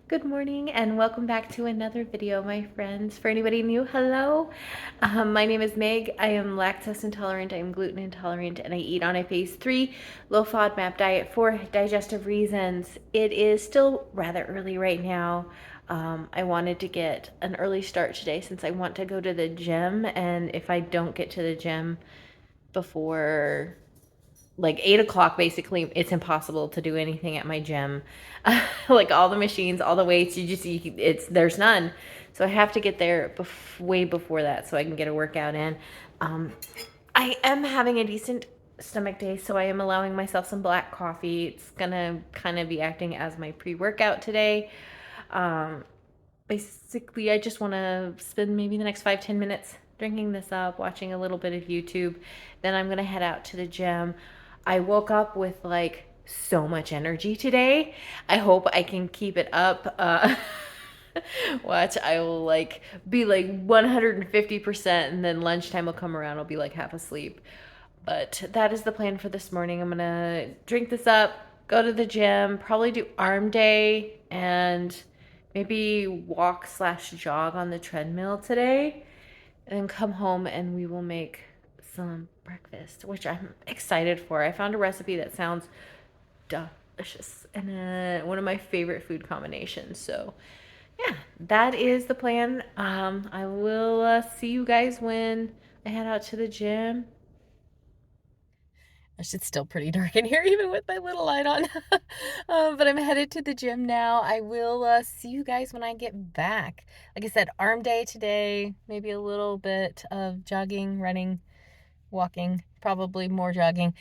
Good morning and welcome back to another video, my friends. For anybody new, hello. My name is Meg. I am lactose intolerant, I am gluten intolerant, and I eat on a phase 3 low FODMAP diet for digestive reasons. It is still rather early right now. I wanted to get an early start today since I want to go to the gym, and if I don't get to the gym before like 8 o'clock, basically it's impossible to do anything at my gym. Like all the machines, all the weights, there's none, so I have to get there way before that so I can get a workout in. I am having a decent stomach day, so I am allowing myself some black coffee. It's gonna kind of be acting as my pre-workout today. Basically I just want to spend maybe the next 5-10 minutes drinking this up, watching a little bit of YouTube. Then I'm gonna head out to the gym. I woke up with like so much energy today. I hope I can keep it up. Watch, I will like be like 150%, and then lunchtime will come around, I'll be like half asleep. But that is the plan for this morning. I'm gonna drink this up, go to the gym, probably do arm day, and maybe walk/jog on the treadmill today, and then come home and we will make some breakfast, which I'm excited for. I found a recipe that sounds delicious and one of my favorite food combinations. So yeah, that is the plan. I will see you guys when I head out to the gym. It's still pretty dark in here, even with my little light on. But I'm headed to the gym now. I will see you guys when I get back. Like I said, arm day today, maybe a little bit of jogging, running, walking, probably more jogging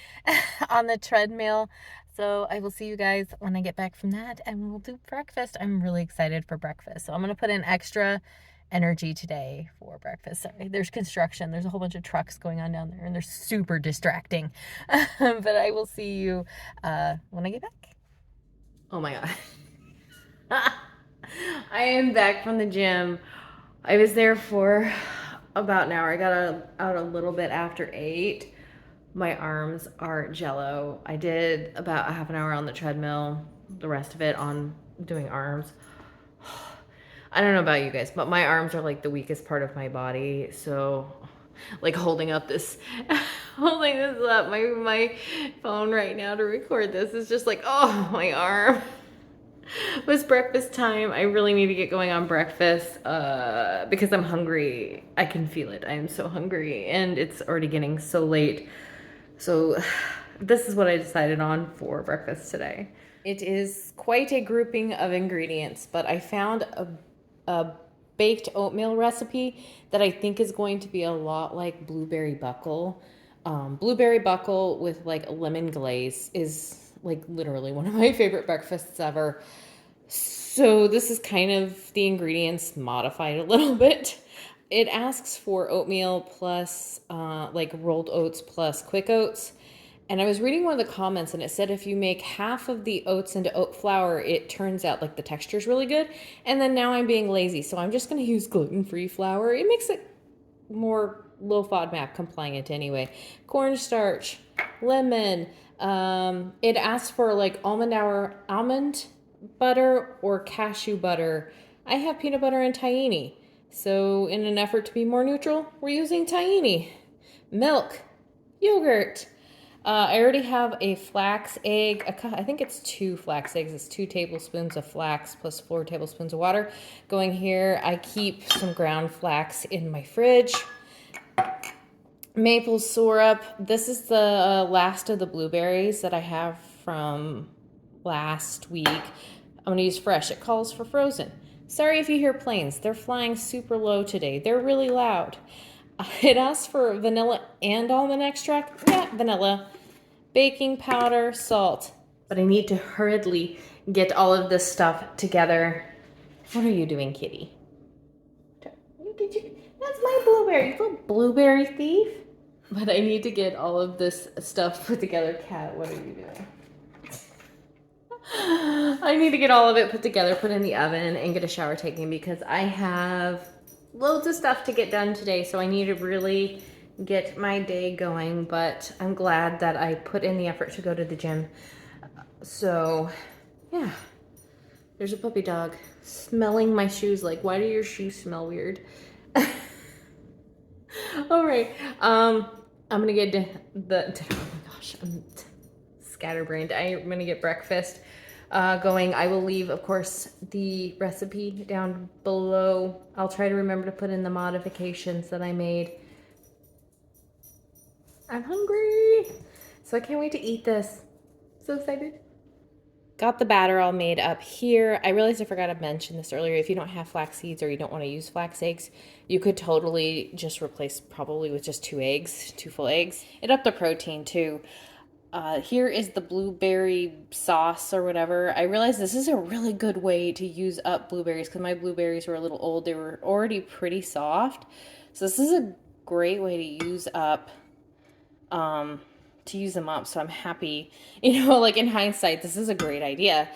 on the treadmill. So I will see you guys when I get back from that, and we'll do breakfast. I'm really excited for breakfast. So I'm going to put in extra energy today for breakfast. Sorry, there's construction. There's a whole bunch of trucks going on down there, and they're super distracting. But I will see you when I get back. Oh my God. I am back from the gym. I was there for about an hour. I got out a little bit after 8. My arms are jello. I did about a half an hour on the treadmill, the rest of it on doing arms. I don't know about you guys, but my arms are like the weakest part of my body. So like holding up this holding this up, my phone right now to record this is just like, oh, my arm. It was breakfast time. I really need to get going on breakfast because I'm hungry. I can feel it. I am so hungry, and it's already getting so late. So this is what I decided on for breakfast today. It is quite a grouping of ingredients, but I found a baked oatmeal recipe that I think is going to be a lot like blueberry buckle. Blueberry buckle with like a lemon glaze is like literally one of my favorite breakfasts ever. So this is kind of the ingredients modified a little bit. It asks for oatmeal plus like rolled oats plus quick oats. And I was reading one of the comments, and it said if you make half of the oats into oat flour, it turns out like the texture's really good. And then now I'm being lazy, so I'm just going to use gluten-free flour. It makes it more low FODMAP compliant anyway. Cornstarch, lemon. It asks for like almond butter or cashew butter. I have peanut butter and tahini. So in an effort to be more neutral, we're using tahini. Milk, yogurt. I already have a flax egg. I think it's 2 flax eggs. It's 2 tablespoons of flax plus 4 tablespoons of water going here. I keep some ground flax in my fridge. Maple syrup. This is the last of the blueberries that I have from last week. I'm going to use fresh. It calls for frozen. Sorry if you hear planes. They're flying super low today. They're really loud. It asks for vanilla and almond extract. Yeah, vanilla. Baking powder, salt. But I need to hurriedly get all of this stuff together. What are you doing, kitty? That's my blueberry. You little blueberry thief. But I need to get all of this stuff put together. Cat, what are you doing? I need to get all of it put together, put in the oven, and get a shower taken because I have loads of stuff to get done today. So I need to really get my day going, but I'm glad that I put in the effort to go to the gym. So yeah, There's a puppy dog smelling my shoes. Like, why do your shoes smell weird? All right. I'm gonna get oh my gosh, I'm scatterbrained. I'm gonna get breakfast going. I will leave, of course, the recipe down below. I'll try to remember to put in the modifications that I made. I'm hungry, so I can't wait to eat this. So excited. Got the batter all made up here. I realized I forgot to mention this earlier. If you don't have flax seeds or you don't want to use flax eggs, you could totally just replace probably with just 2 eggs, 2 full eggs. It upped the protein too. Here is the blueberry sauce or whatever. I realized this is a really good way to use up blueberries because my blueberries were a little old. They were already pretty soft. So this is a great way to use up them up. So I'm happy, like in hindsight, this is a great idea.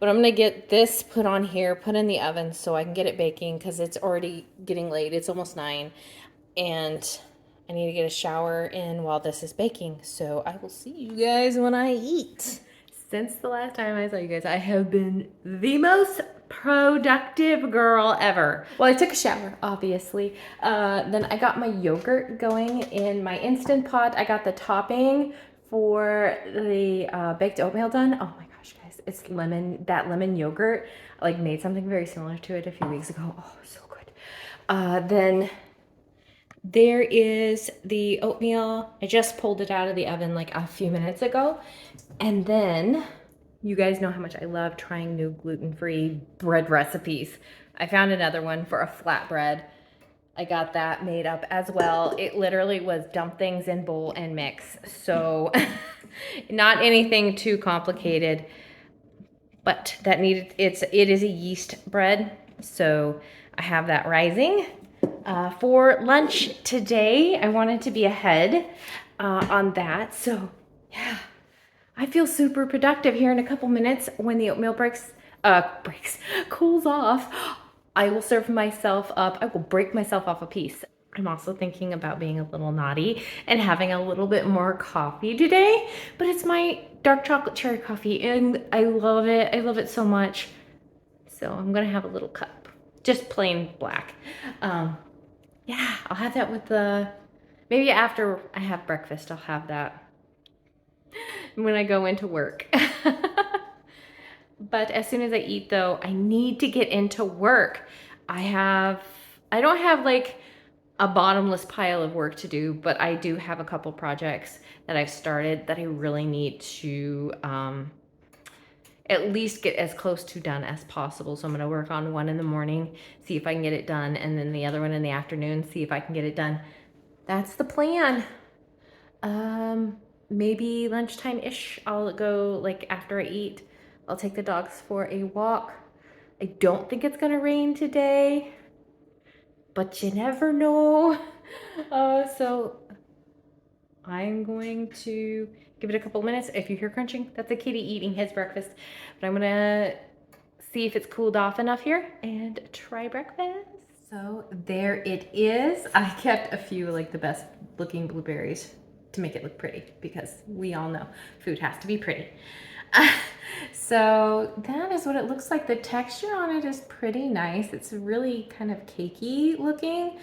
But I'm gonna get this put on here, put in the oven so I can get it baking because it's already getting late. It's almost 9 and I need to get a shower in while this is baking. So I will see you guys when I eat. Since the last time I saw you guys, I have been the most productive girl ever. Well, I took a shower, obviously. Then I got my yogurt going in my Instant Pot. I got the topping for the baked oatmeal done. Oh my gosh, guys, it's that lemon yogurt. I made something very similar to it a few weeks ago. Oh, so good. Then there is the oatmeal. I just pulled it out of the oven like a few minutes ago. And then you guys know how much I love trying new gluten-free bread recipes. I found another one for a flatbread. I got that made up as well. It literally was dump things in bowl and mix. So not anything too complicated, but it is a yeast bread. So I have that rising. For lunch today, I wanted to be ahead on that. So yeah, I feel super productive here in a couple minutes. When the oatmeal cools off, I will serve myself up. I will break myself off a piece. I'm also thinking about being a little naughty and having a little bit more coffee today, but it's my dark chocolate cherry coffee and I love it. I love it so much. So I'm gonna have a little cup, just plain black. Yeah, I'll have that with maybe after I have breakfast, I'll have that when I go into work. But as soon as I eat though, I need to get into work. I don't have like a bottomless pile of work to do, but I do have a couple projects that I've started that I really need to at least get as close to done as possible. So I'm gonna work on one in the morning, see if I can get it done, and then the other one in the afternoon, see if I can get it done. That's the plan. Maybe lunchtime-ish, I'll go like after I eat. I'll take the dogs for a walk. I don't think it's gonna rain today, but you never know. So I'm going to give it a couple minutes. If you hear crunching, that's a kitty eating his breakfast. But I'm gonna see if it's cooled off enough here and try breakfast. So there it is. I kept a few like the best looking blueberries to make it look pretty because we all know food has to be pretty. So that is what it looks like. The texture on it is pretty nice. It's really kind of cakey looking,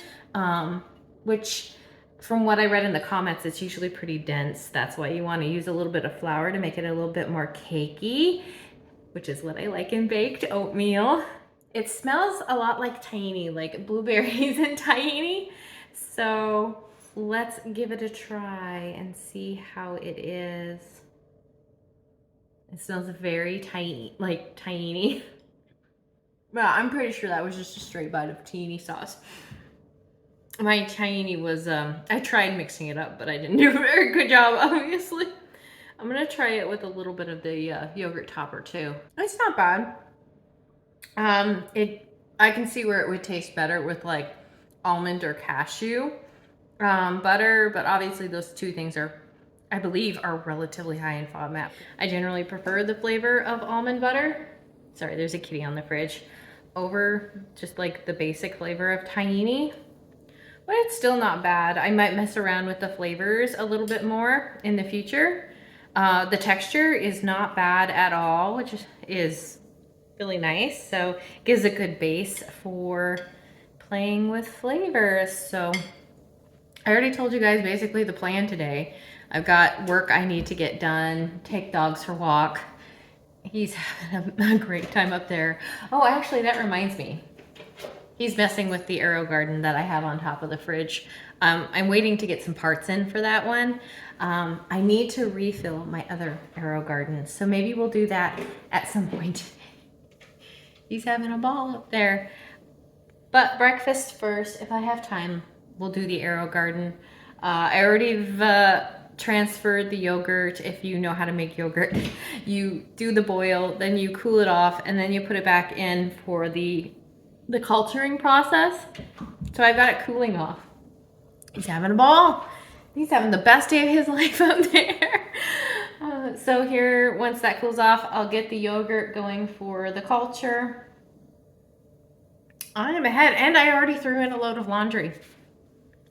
which from what I read in the comments, it's usually pretty dense. That's why you want to use a little bit of flour to make it a little bit more cakey, which is what I like in baked oatmeal. It smells a lot like tahini, like blueberries and tahini. So let's give it a try and see how it is. It smells very tiny, like tahini. Well, I'm pretty sure that was just a straight bite of tahini sauce. My tahini was, I tried mixing it up, but I didn't do a very good job, obviously. I'm gonna try it with a little bit of the yogurt topper too. It's not bad. I can see where it would taste better with like almond or cashew butter, but obviously those two things I believe are relatively high in FODMAP. I generally prefer the flavor of almond butter. Sorry, there's a kitty on the fridge. Over just like the basic flavor of tahini. But it's still not bad. I might mess around with the flavors a little bit more in the future. The texture is not bad at all, which is really nice. So it gives a good base for playing with flavors. So I already told you guys basically the plan today. I've got work I need to get done, take dogs for a walk. He's having a great time up there. Oh, actually, that reminds me. He's messing with the arrow garden that I have on top of the fridge. I'm waiting to get some parts in for that one. I need to refill my other arrow garden, so maybe we'll do that at some point today. He's having a ball up there. But breakfast first, if I have time, we'll do the arrow garden. I already transferred the yogurt. If you know how to make yogurt, you do the boil, then you cool it off, and then you put it back in for the culturing process. So I've got it cooling off. He's having a ball. He's having the best day of his life up there. So here, once that cools off, I'll get the yogurt going for the culture. I am ahead, and I already threw in a load of laundry.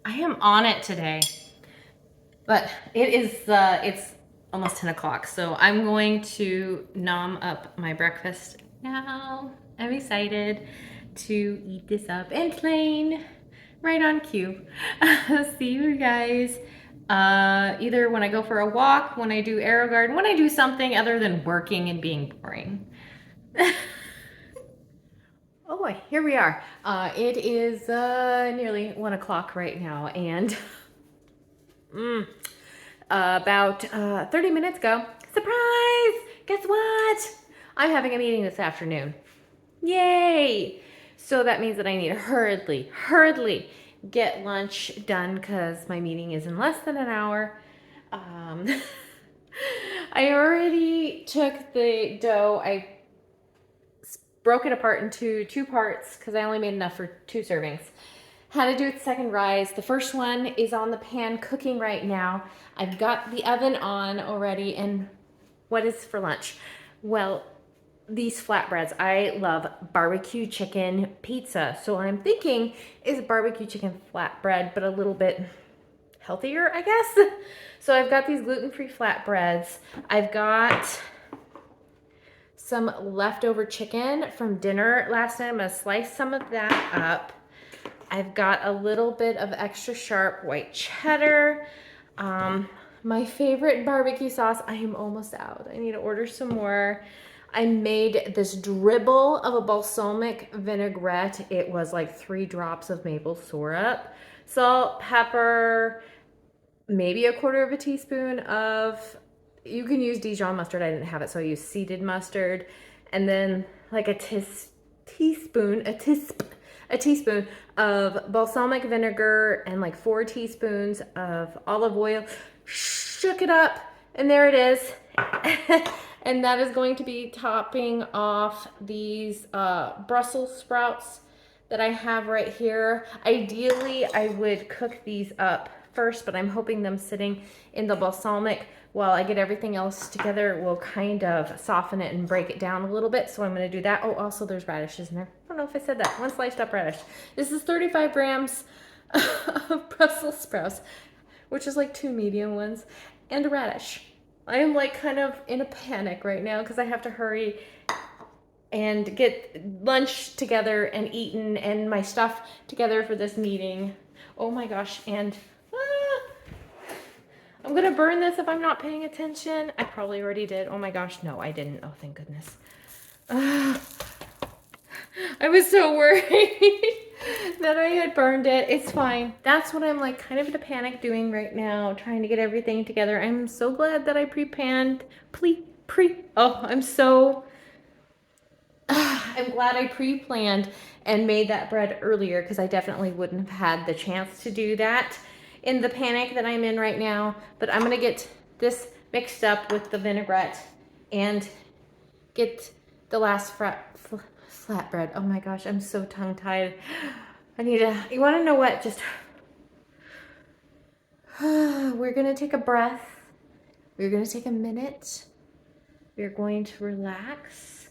I am on it today. But it is, it's almost 10 o'clock, so I'm going to nom up my breakfast now. I'm excited to eat this up and plain right on cue. See you guys either when I go for a walk, when I do arrow garden, when I do something other than working and being boring. Oh boy, here we are. It is nearly 1 o'clock right now, and about 30 minutes ago, surprise! Guess what? I'm having a meeting this afternoon. Yay! So that means that I need to hurriedly get lunch done because my meeting is in less than an hour. I already took the dough. I broke it apart into 2 parts because I only made enough for 2 servings. How to do it second rise. The first one is on the pan cooking right now. I've got the oven on already, and what is for lunch? Well, these flatbreads. I love barbecue chicken pizza. So what I'm thinking is barbecue chicken flatbread, but a little bit healthier, I guess. So I've got these gluten-free flatbreads. I've got some leftover chicken from dinner last night. I'm gonna slice some of that up. I've got a little bit of extra sharp white cheddar. My favorite barbecue sauce. I am almost out. I need to order some more. I made this dribble of a balsamic vinaigrette. It was like 3 drops of maple syrup, salt, pepper, maybe a quarter of a teaspoon of, you can use Dijon mustard. I didn't have it, so I used seeded mustard. And then like a teaspoon of balsamic vinegar and like 4 teaspoons of olive oil. Shook it up, and there it is. And that is going to be topping off these Brussels sprouts that I have right here. Ideally, I would cook these up first, but I'm hoping them sitting in the balsamic while I get everything else together will kind of soften it and break it down a little bit. So I'm going to do that. Oh, also there's radishes in there. I don't know if I said that. 1 sliced up radish. This is 35 grams of Brussels sprouts, which is like 2 medium ones, and a radish. I am like kind of in a panic right now because I have to hurry and get lunch together and eaten and my stuff together for this meeting. Oh my gosh, and I'm gonna burn this if I'm not paying attention. I probably already did. Oh my gosh, no, I didn't. Oh, thank goodness. I was so worried that I had burned it. It's fine. That's what I'm like kind of in a panic doing right now, trying to get everything together. I'm so glad that I I'm glad I pre-planned and made that bread earlier because I definitely wouldn't have had the chance to do that in the panic that I'm in right now. But I'm gonna get this mixed up with the vinaigrette and get the last flatbread. Oh my gosh, I'm so tongue-tied. You wanna know what? Just, we're gonna take a breath. We're gonna take a minute. We're going to relax.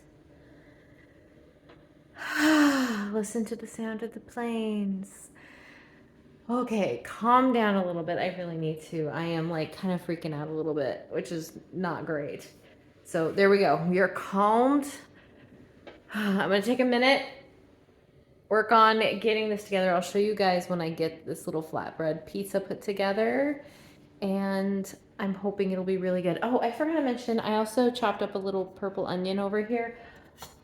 Listen to the sound of the planes. Okay, calm down a little bit. I really need to. I am like kind of freaking out a little bit, which is not great. So there we go. We are calmed. I'm gonna take a minute, work on getting this together. I'll show you guys when I get this little flatbread pizza put together, and I'm hoping it'll be really good. Oh, I forgot to mention, I also chopped up a little purple onion over here.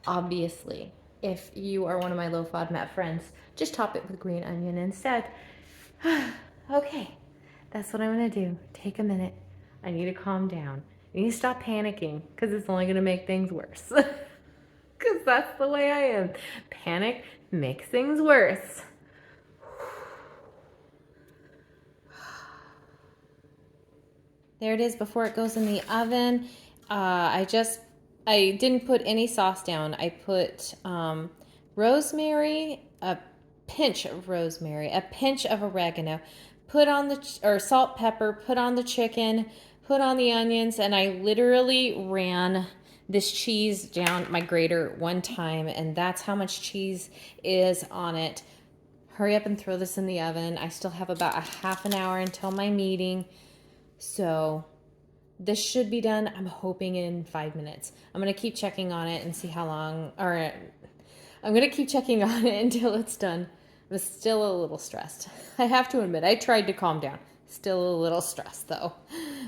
Obviously, if you are one of my low FODMAP friends, just top it with green onion instead. Okay, that's what I'm gonna do. Take a minute. I need to calm down. I need to stop panicking because it's only gonna make things worse. Because that's the way I am. Panic makes things worse. There it is before it goes in the oven. I didn't put any sauce down. I put rosemary, a pinch of rosemary, a pinch of oregano, put on or salt, pepper, put on the chicken, put on the onions, and I literally ran this cheese down my grater one time, and that's how much cheese is on it. Hurry up and throw this in the oven. I still have about a half an hour until my meeting. So this should be done, I'm hoping, in 5 minutes. I'm going to keep checking on it and see how long, or I'm going to keep checking on it until it's done. I'm still a little stressed. I have to admit, I tried to calm down. Still a little stressed though.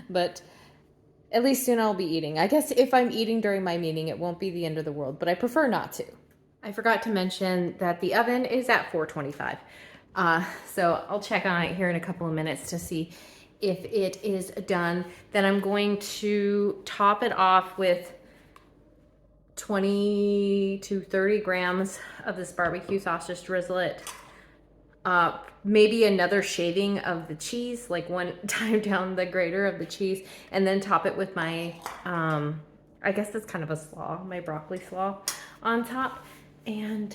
But at least soon I'll be eating. I guess if I'm eating during my meeting, it won't be the end of the world, but I prefer not to. I forgot to mention that the oven is at 425. So I'll check on it here in a couple of minutes to see if it is done. Then I'm going to top it off with 20 to 30 grams of this barbecue sauce, just drizzle it. Maybe another shaving of the cheese, like one time down the grater of the cheese, and then top it with my, I guess that's kind of a slaw, my broccoli slaw on top. And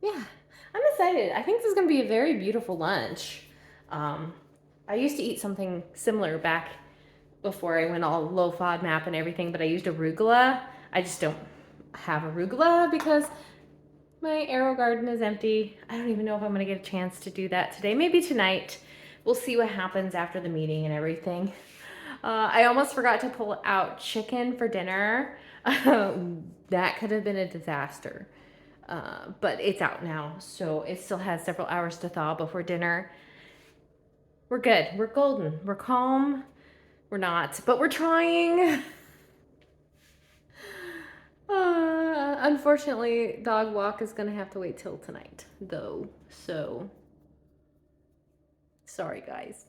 yeah, I'm excited. I think this is gonna be a very beautiful lunch. I used to eat something similar back before I went all low FODMAP and everything, but I used arugula. I just don't have arugula because my arrow garden is empty. I don't even know if I'm gonna get a chance to do that today. Maybe tonight. We'll see what happens after the meeting and everything. I almost forgot to pull out chicken for dinner. That could have been a disaster. But it's out now, so it still has several hours to thaw before dinner. We're good. We're golden. We're calm. We're not, but we're trying. Unfortunately, dog walk is gonna have to wait till tonight, though. So, sorry, guys.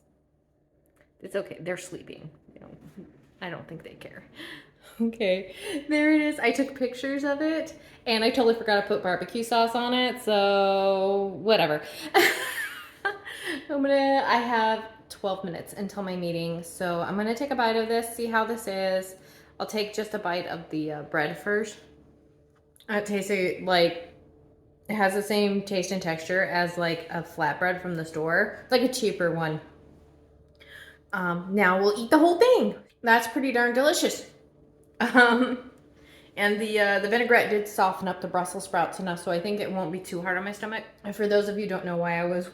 It's okay. They're sleeping. You know, I don't think they care. Okay, there it is. I took pictures of it, and I totally forgot to put barbecue sauce on it, so whatever. I have 12 minutes until my meeting, so I'm gonna take a bite of this, see how this is. I'll take just a bite of the bread first. It tastes like, it has the same taste and texture as like a flatbread from the store, like a cheaper one. Now we'll eat the whole thing. That's pretty darn delicious. And the vinaigrette did soften up the Brussels sprouts enough, so I think it won't be too hard on my stomach. And for those of you who don't know why I was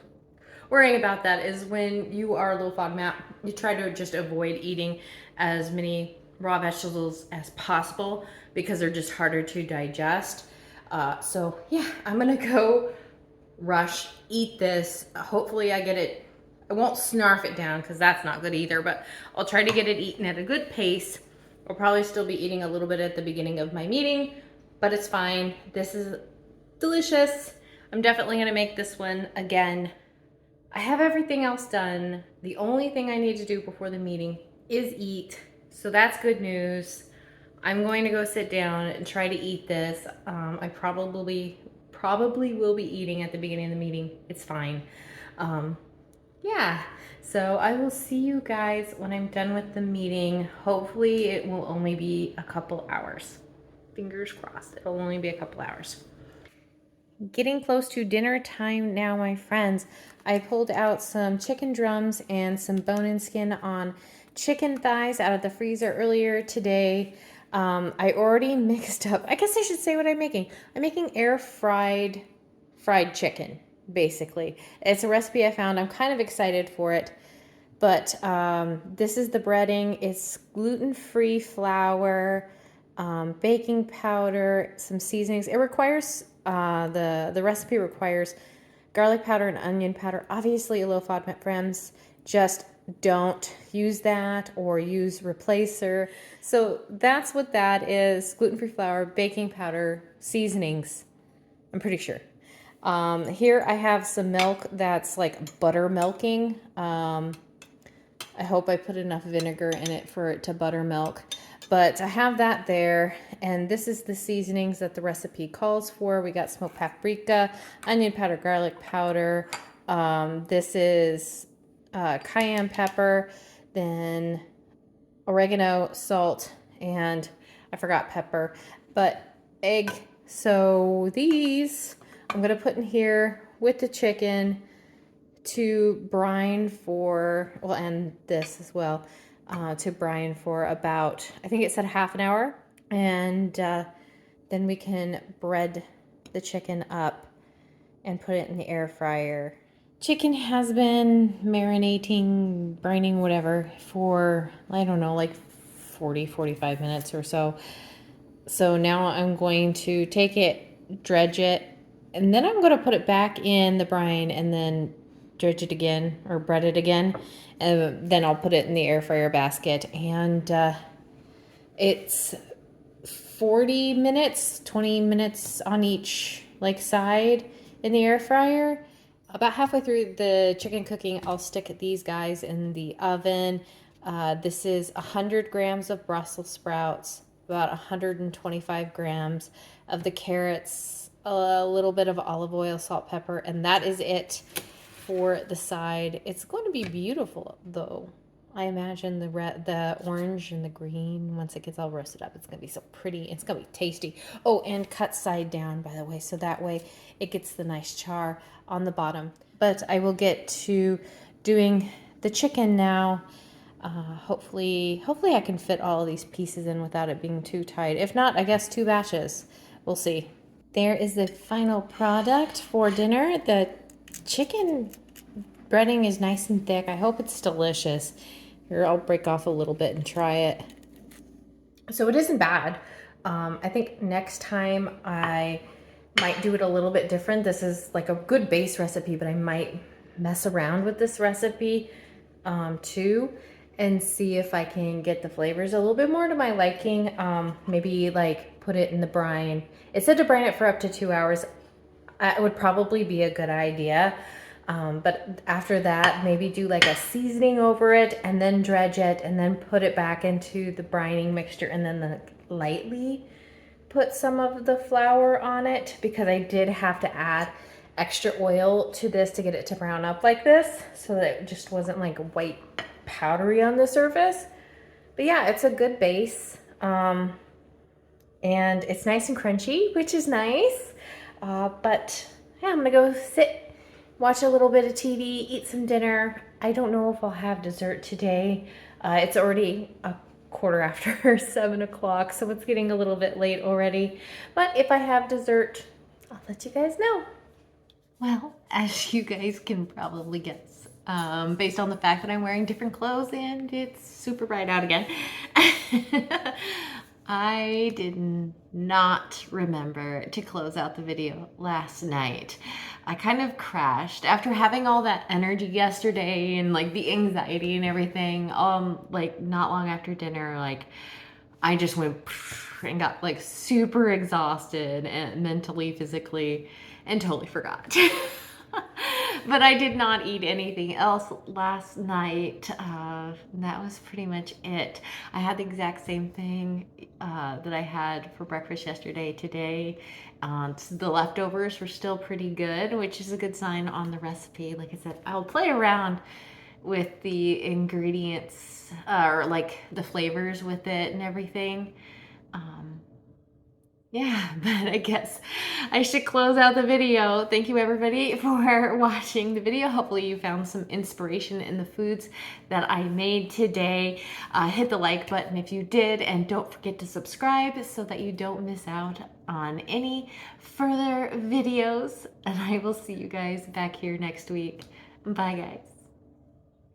worrying about that, is when you are low FODMAP, you try to just avoid eating as many raw vegetables as possible because they're just harder to digest. So yeah, I'm gonna go rush, eat this. Hopefully I get it, I won't snarf it down because that's not good either, but I'll try to get it eaten at a good pace. I'll probably still be eating a little bit at the beginning of my meeting, but it's fine. This is delicious. I'm definitely gonna make this one again. I have everything else done. The only thing I need to do before the meeting is eat. So that's good news. I'm going to go sit down and try to eat this. I probably will be eating at the beginning of the meeting. It's fine. Yeah, so I will see you guys when I'm done with the meeting. Hopefully it will only be a couple hours. Fingers crossed, it'll only be a couple hours. Getting close to dinner time now, my friends. I pulled out some chicken drums and some bone and skin on chicken thighs out of the freezer earlier today. I already mixed up, I guess I should say what I'm making. I'm making air fried chicken, basically. It's a recipe I found. I'm kind of excited for it. But this is the breading. It's gluten-free flour. baking powder, some seasonings. It requires, the recipe requires garlic powder and onion powder. Obviously, a low FODMAP, friends. Just don't use that or use replacer. So that's what that is. Gluten-free flour, baking powder, seasonings. I'm pretty sure. Here I have some milk that's like butter milking. I hope I put enough vinegar in it for it to buttermilk. But I have that there, and this is the seasonings that the recipe calls for. We got smoked paprika, onion powder, garlic powder. This is cayenne pepper, then oregano, salt, and I forgot pepper, but egg. So these I'm gonna put in here with the chicken to brine for, well, and this as well, to brine for about, I think it said half an hour. And then we can bread the chicken up and put it in the air fryer. Chicken has been marinating, brining, whatever, for, I don't know, like 45 minutes or so. So now I'm going to take it, dredge it, and then I'm going to put it back in the brine and then dredge it again or bread it again. And then I'll put it in the air fryer basket. And it's 40 minutes, 20 minutes on each like side in the air fryer. About halfway through the chicken cooking, I'll stick these guys in the oven. This is 100 grams of Brussels sprouts, about 125 grams of the carrots, a little bit of olive oil, salt, pepper, and that is it for the side. It's going to be beautiful though. I imagine the orange and the green, once it gets all roasted up, it's going to be so pretty. It's going to be tasty. Oh, and cut side down, by the way, so that way it gets the nice char on the bottom. But I will get to doing the chicken now. Hopefully I can fit all of these pieces in without it being too tight. If not, I guess 2 batches. We'll see. There is the final product for dinner. The chicken breading is nice and thick. I hope it's delicious. Here, I'll break off a little bit and try it. So it isn't bad. I think next time I might do it a little bit different. This is like a good base recipe, but I might mess around with this recipe too and see if I can get the flavors a little bit more to my liking. Maybe like put it in the brine. It said to brine it for up to 2 hours. It would probably be a good idea. But after that, maybe do like a seasoning over it and then dredge it and then put it back into the brining mixture and then lightly put some of the flour on it, because I did have to add extra oil to this to get it to brown up like this so that it just wasn't like white powdery on the surface. But yeah, it's a good base. And it's nice and crunchy, which is nice. But yeah, I'm gonna go sit, watch a little bit of TV, eat some dinner. I don't know if I'll have dessert today. It's already a quarter after 7 o'clock, so it's getting a little bit late already. But if I have dessert, I'll let you guys know. Well, as you guys can probably guess, based on the fact that I'm wearing different clothes and it's super bright out again, I did not remember to close out the video last night. I kind of crashed after having all that energy yesterday and like the anxiety and everything. Like not long after dinner, like I just went and got like super exhausted and mentally, physically, and totally forgot. But I did not eat anything else last night. That was pretty much it. I had the exact same thing that I had for breakfast yesterday today. So the leftovers were still pretty good, which is a good sign on the recipe. Like I said, I'll play around with the ingredients or like the flavors with it and everything. Yeah, but I guess I should close out the video. Thank you everybody for watching the video. Hopefully you found some inspiration in the foods that I made today. Hit the like button if you did, and don't forget to subscribe so that you don't miss out on any further videos. And I will see you guys back here next week. Bye guys.